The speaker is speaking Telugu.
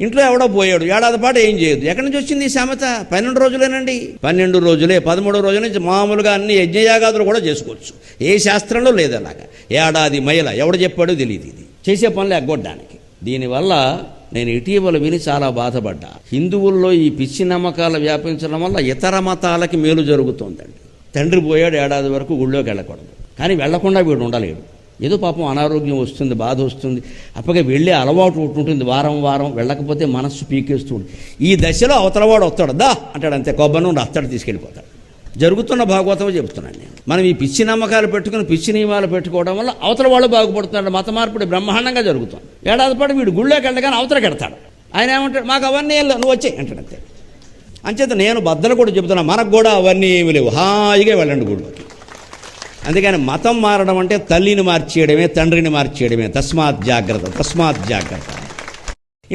ఇంట్లో ఎవడో పోయాడు, ఏడాది పాటు ఏం చేయదు. ఎక్కడి నుంచి వచ్చింది ఈ సామెత? 12 రోజులేనండి. 12 రోజులే, 13వ రోజు నుంచి మామూలుగా అన్ని యజ్ఞయాగాదులు కూడా చేసుకోవచ్చు. ఏ శాస్త్రంలో లేదు అలాగా. ఏడాది మైల ఎవడు చెప్పాడో తెలియదు. ఇది చేసే పనులు ఎగ్గొట్టడానికి. దీనివల్ల నేను ఇటీవల విని చాలా బాధపడ్డా. హిందువుల్లో ఈ పిచ్చి నమ్మకాలు వ్యాపించడం వల్ల ఇతర మతాలకి మేలు జరుగుతోందండి. తండ్రి పోయాడు, ఏడాది వరకు గుళ్ళోకి వెళ్ళకూడదు, కానీ వెళ్లకుండా వీడు ఉండలేడు. ఏదో పాపం అనారోగ్యం వస్తుంది, బాధ వస్తుంది, అప్పగా వెళ్ళే అలవాటు ఉంటుంది. వారం వారం వెళ్ళకపోతే మనస్సు పీకేస్తుంది. ఈ దశలో అవతలవాడు వస్తాడు, దా అంటాడు, అంతే కొబ్బరి నుండి అత్తడు తీసుకెళ్ళిపోతాడు. జరుగుతున్న భాగవతం చెబుతున్నాను నేను. మనం ఈ పిచ్చి నమ్మకాలు పెట్టుకుని పిచ్చి నియమాలు పెట్టుకోవడం వల్ల అవతల వాళ్ళు బాగుపడుతున్నాడు. మత మార్పిడి బ్రహ్మాండంగా జరుగుతుంది. ఏడాది పాటు వీడు గుళ్ళోకి వెళ్ళగానే అవతలకి వెడతాడు. ఆయన ఏమంటాడు, మాకు అవన్నీ నువ్వు వచ్చాయి అంటాడు, అంతే. అంచేత నేను బద్దలు కూడా చెబుతున్నా, మనకు కూడా అవన్నీ ఏమి లేవు, హాయిగా వెళ్ళండి గుళ్ళోకి. అందుకని మతం మారడం అంటే తల్లిని మార్చేయడమే, తండ్రిని మార్చేయడమే. తస్మాత్ జాగ్రత్త.